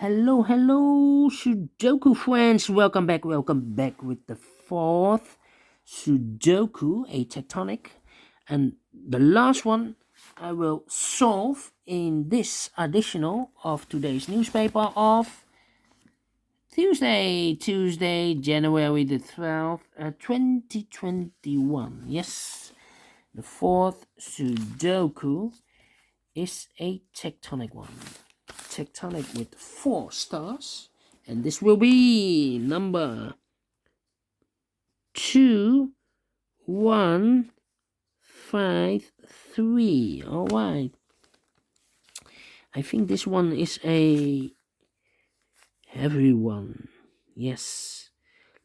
Hello, Sudoku friends. Welcome back with the fourth Sudoku, a tectonic. And the last one I will solve in this additional of today's newspaper of Tuesday, January the 12th, 2021. Yes, the fourth Sudoku is a tectonic one. Tectonic with 4 stars, and this will be number 2153. All right, I think this one is a heavy one. Yes,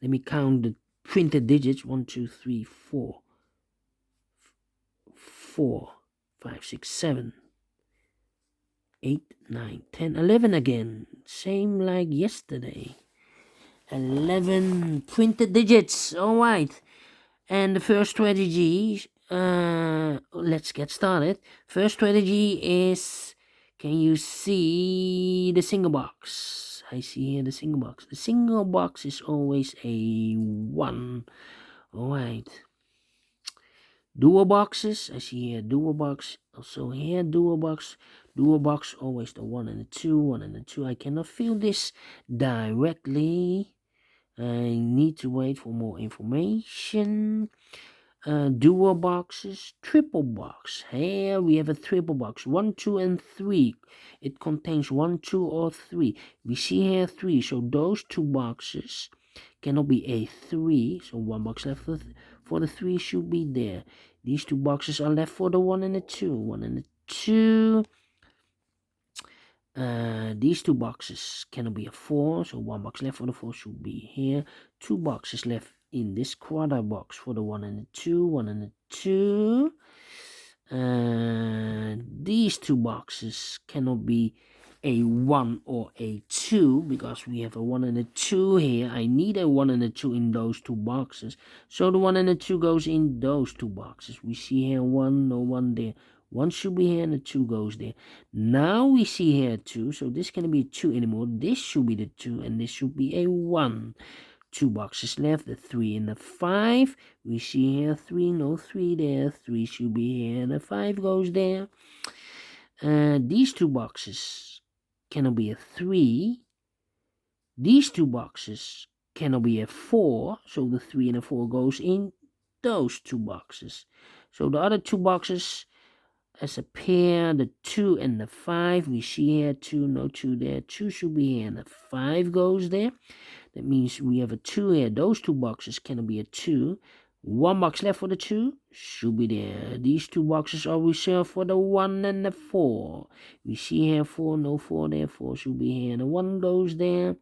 let me count the printed digits. 1 2 3 4 4 5 6 7 8 9 10 11 again, same like yesterday. 11 printed digits. All right, and the first strategy, let's get started. First strategy is, can you see the single box? I see here the single box. The single box is always a 1. All right, dual boxes, I see here dual box, also here dual box, always the 1 and the 2, 1 and the 2. I cannot feel this directly. I need to wait for more information. Dual boxes, triple box. Here we have a triple box, 1 2 and 3. It contains 1 2 or 3. We see here 3, so those 2 boxes cannot be a 3, so 1 box left for the 3 should be there. These 2 boxes are left for the 1 and the 2. 1 and the 2. These 2 boxes cannot be a 4, so 1 box left for the 4 should be here. 2 boxes left in this quarter box for the 1 and the 2. 1 and the 2. These 2 boxes cannot be a 1 or a 2 because we have a 1 and a 2 here. I need a 1 and a 2 in those 2 boxes, so the 1 and the 2 goes in those 2 boxes. We see here 1, no 1 there. 1 should be here and the 2 goes there. Now we see here 2, so this cannot be a 2 anymore. This should be the 2 and this should be a 1. 2 boxes left, the 3 and the 5. We see here 3, no 3 there. 3 should be here and the 5 goes there. These 2 boxes cannot be a 3. These 2 boxes cannot be a 4, so the 3 and the 4 goes in those 2 boxes. So the other 2 boxes as a pair, the 2 and the 5, we see here 2, no 2 there. 2 should be here and the 5 goes there. That means we have a 2 here. Those 2 boxes cannot be a 2. 1 box left for the 2 should be there. These 2 boxes are reserved for the 1 and the 4. We see here 4, no 4 there. 4 should be here and the 1 goes there.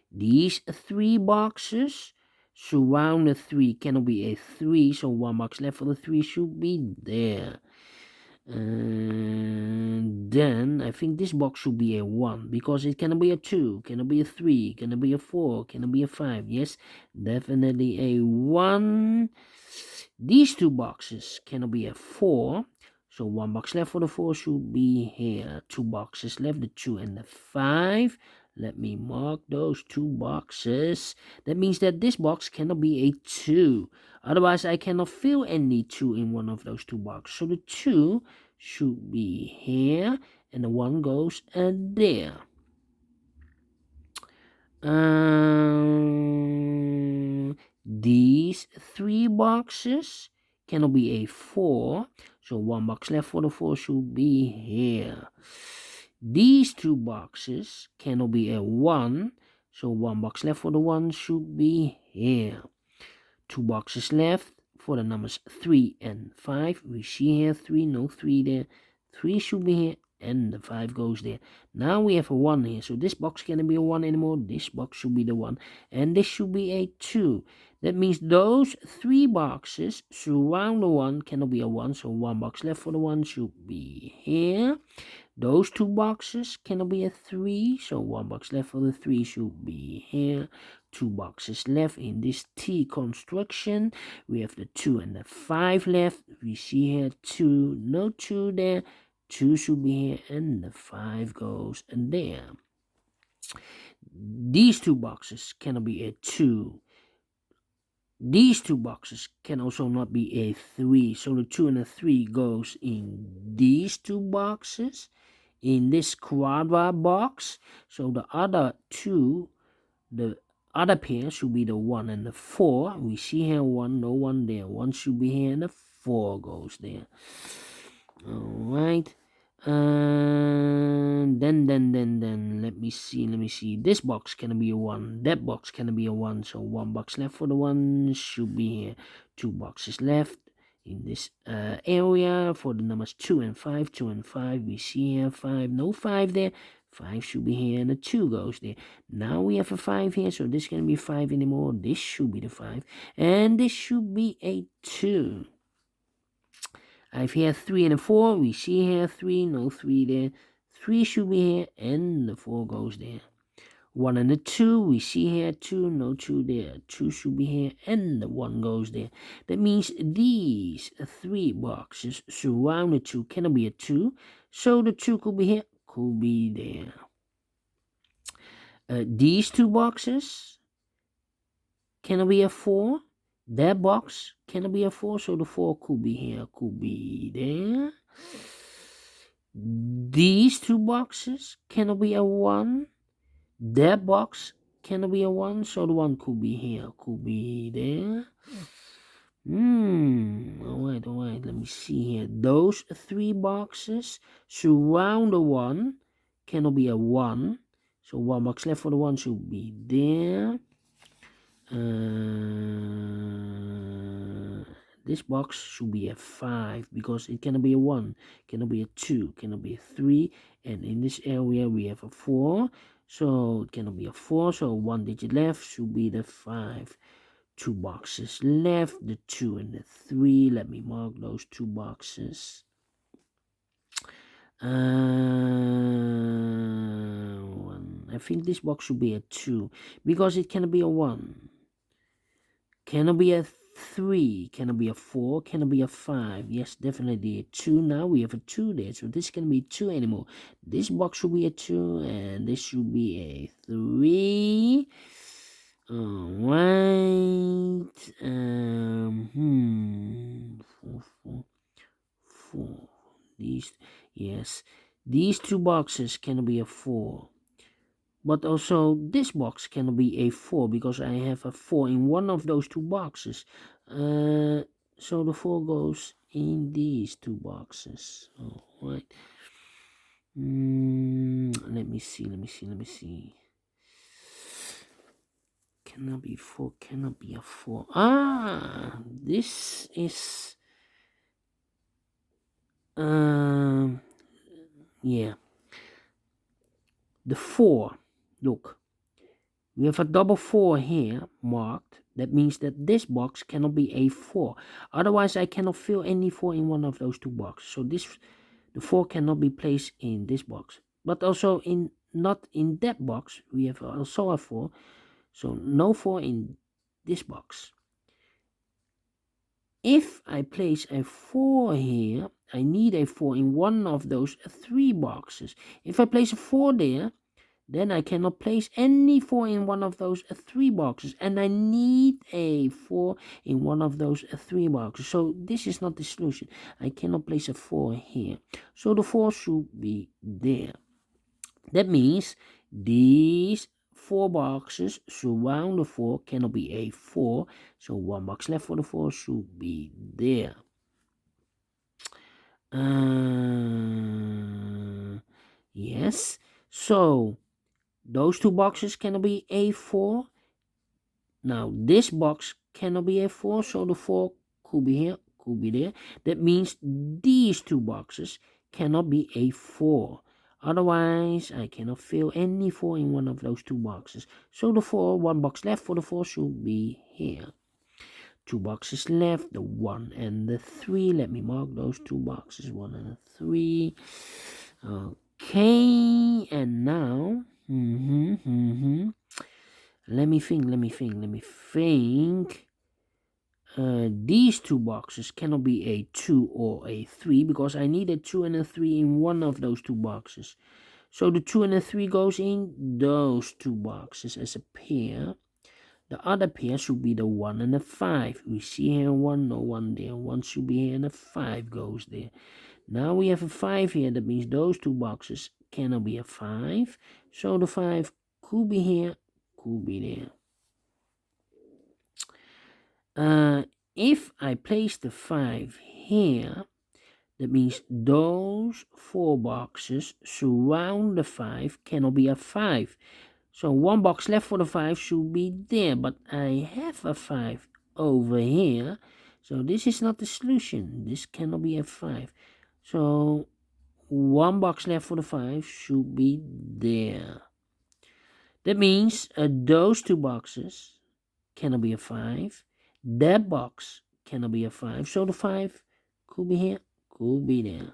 These 3 boxes surround the 3, cannot be a 3, so 1 box left for the 3 should be there. And then I think this box should be a 1 because it cannot be a 2, cannot be a 3, cannot be a 4, cannot be a 5. Yes, definitely a 1. These 2 boxes cannot be a 4, so 1 box left for the 4 should be here. 2 boxes left, the 2 and the 5. Let me mark those 2 boxes. That means that this box cannot be a 2. Otherwise, I cannot fill any 2 in one of those 2 boxes. So the 2 should be here, and the 1 goes there. These 3 boxes cannot be a 4. So 1 box left for the 4 should be here. These 2 boxes cannot be a 1, so 1 box left for the 1 should be here. 2 boxes left for the numbers 3 and 5. We see here 3, no 3 there. 3 should be here and the 5 goes there. Now we have a 1 here, so this box cannot be a 1 anymore. This box should be the 1 and this should be a 2. That means those 3 boxes surround the 1, cannot be a 1, so 1 box left for the 1 should be here. Those 2 boxes cannot be a 3, so 1 box left for the 3 should be here. 2 boxes left in this T construction. We have the 2 and the 5 left. We see here 2, no 2 there. 2 should be here and the 5 goes there. These two boxes cannot be a 2. These two boxes can also not be a 3. So the 2 and the 3 goes in these two boxes, in this quadra box. So the other two, the other pair should be the 1 and the 4. We see here 1, no 1 there. 1 should be here and the 4 goes there. Alright. Then let me see. This box can be a 1. That box can be a 1. So 1 box left for the 1 should be here. 2 boxes left in this area for the numbers 2 and 5. 2 and 5. We see here 5. No 5 there. 5 should be here and the 2 goes there. Now we have a 5 here. So this can be 5 anymore. This should be the 5. And this should be a 2. I have here 3 and a 4. We see here 3, no 3 there. 3 should be here, and the 4 goes there. 1 and a 2. We see here 2, no 2 there. 2 should be here, and the 1 goes there. That means these 3 boxes surround the 2 cannot be a 2. So the 2 could be here, could be there. These 2 boxes cannot be a 4. That box cannot be a 4, so the 4 could be here, could be there. These 2 boxes cannot be a 1. That box cannot be a 1, so the 1 could be here, could be there. Alright, let me see here. Those 3 boxes surround the 1, cannot be a 1, so 1 box left for the 1 should be there. This box should be a 5 because it cannot be a 1, cannot be a 2, cannot be a 3, and in this area we have a 4, so it cannot be a 4, so 1 digit left should be the 5. 2 boxes left, the 2 and the 3. Let me mark those 2 boxes. I think this box should be a 2 because it cannot be a 1. Cannot be a 3, cannot be a 4, cannot be a 5. Yes, definitely a 2. Now we have a 2 there, so this can be 2 anymore. This box should be a 2, and this should be a 3. Alright. 4. These 2 boxes cannot be a 4. But also this box cannot be a 4 because I have a 4 in one of those 2 boxes. So the 4 goes in these 2 boxes. Alright. Let me see. Cannot be 4, cannot be a 4. This is... yeah. The 4. Look, we have a double 4 here marked. That means that this box cannot be a 4. Otherwise, I cannot fill any 4 in one of those 2 boxes. So the 4 cannot be placed in this box. But also not in that box. We have also a 4. So no 4 in this box. If I place a 4 here, I need a 4 in one of those 3 boxes. If I place a 4 there, then I cannot place any 4 in one of those 3 boxes. And I need a 4 in one of those 3 boxes. So this is not the solution. I cannot place a 4 here. So the 4 should be there. That means these 4 boxes surround the 4 cannot be a 4. So 1 box left for the 4 should be there. Yes. So those 2 boxes cannot be A4. Now this box cannot be A4, so the 4 could be here, could be there. That means these 2 boxes cannot be A4. Otherwise, I cannot fill any 4 in one of those 2 boxes. So the 4, 1 box left for the 4 should be here. 2 boxes left, the 1 and the 3. Let me mark those 2 boxes, 1 and 3. Okay, and now... Let me think. These 2 boxes cannot be a 2 or a 3 because I need a 2 and a 3 in one of those 2 boxes. So the 2 and the 3 goes in those two boxes as a pair. The other pair should be the 1 and the 5. We see here 1, no 1 there. 1 should be here and a 5 goes there. Now we have a 5 here. That means those two boxes cannot be a 5. So the 5 could be here, could be there. If I place the 5 here, that means those 4 boxes surround the 5 cannot be a 5. So 1 box left for the 5 should be there, but I have a 5 over here. So this is not the solution. This cannot be a 5. So 1 box left for the 5 should be there. That means those 2 boxes cannot be a 5. That box cannot be a 5. So the 5 could be here, could be there.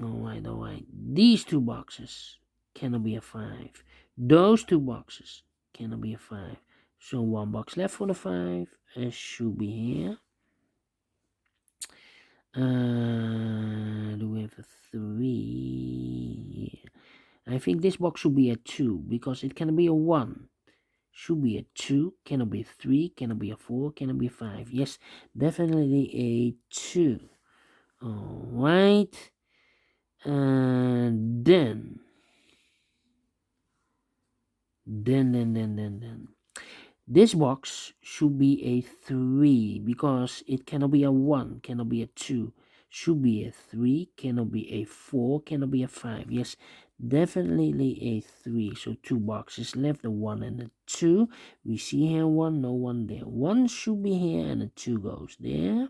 Alright. These 2 boxes cannot be a 5. Those 2 boxes cannot be a 5. So 1 box left for the 5 should be here. Do we have a 3? I think this box should be a 2 because it cannot be a 1. Should be a 2, cannot be a 3, cannot be a 4, cannot be a 5. Yes, definitely a 2. Alright. And then this box should be a 3 because it cannot be a 1, cannot be a 2, should be a 3, cannot be a 4, cannot be a 5. Yes, definitely a 3. So 2 boxes left, the 1 and the 2. We see here 1, no 1 there. 1 should be here and the 2 goes there.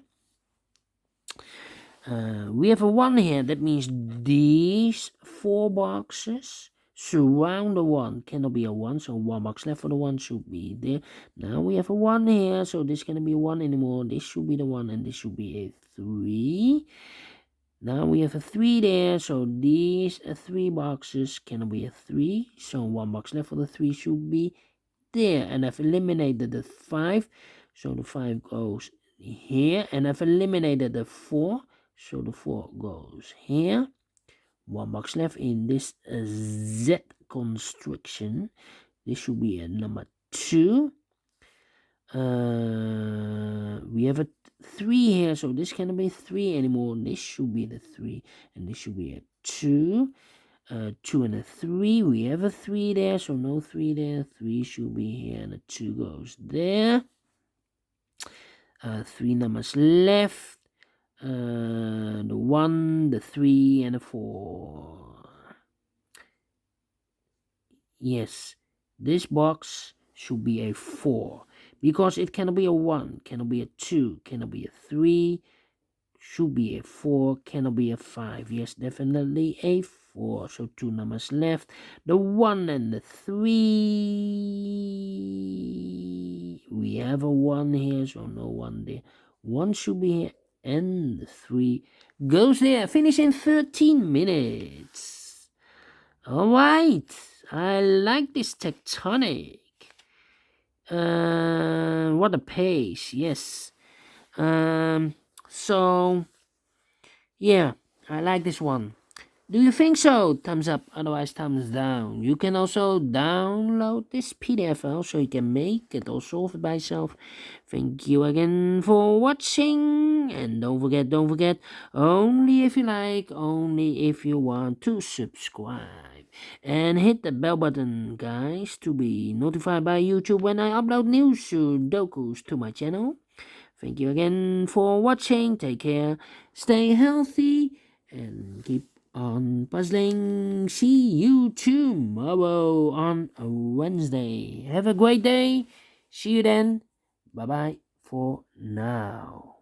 We have a 1 here. That means these 4 boxes surround the 1. Cannot be a 1. So 1 box left for the 1 should be there. Now we have a 1 here. So this cannot be a 1 anymore. This should be the 1 and this should be a 3. Now we have a 3 there. So these 3 boxes cannot be a 3. So 1 box left for the 3 should be there. And I've eliminated the 5. So the 5 goes here. And I've eliminated the 4. So the 4 goes here. 1 box left in this Z construction. This should be a number 2. We have a 3 here. So this cannot be 3 anymore. This should be the 3. And this should be a 2. 2 and a 3. We have a 3 there. So no 3 there. 3 should be here. And a 2 goes there. 3 numbers left. The 1, the 3, and the 4. Yes, this box should be a 4 because it cannot be a 1, cannot be a 2, cannot be a 3, should be a 4, cannot be a 5. Yes, definitely a 4. So 2 numbers left, the 1 and the 3. We have a 1 here, so no 1 there. 1 should be here. And the 3 goes there. Finish in 13 minutes. Alright. I like this Tectonic. What a pace. Yes. So yeah, I like this one. Do you think so? Thumbs up, otherwise thumbs down. You can also download this PDF file so you can make it or solve it by yourself. Thank you again for watching. And don't forget, only if you like, only if you want to subscribe. And hit the bell button, guys, to be notified by YouTube when I upload new Sudokus to my channel. Thank you again for watching. Take care, stay healthy, and keep on puzzling. See you tomorrow on a Wednesday. Have a great day. See you then. Bye bye for now.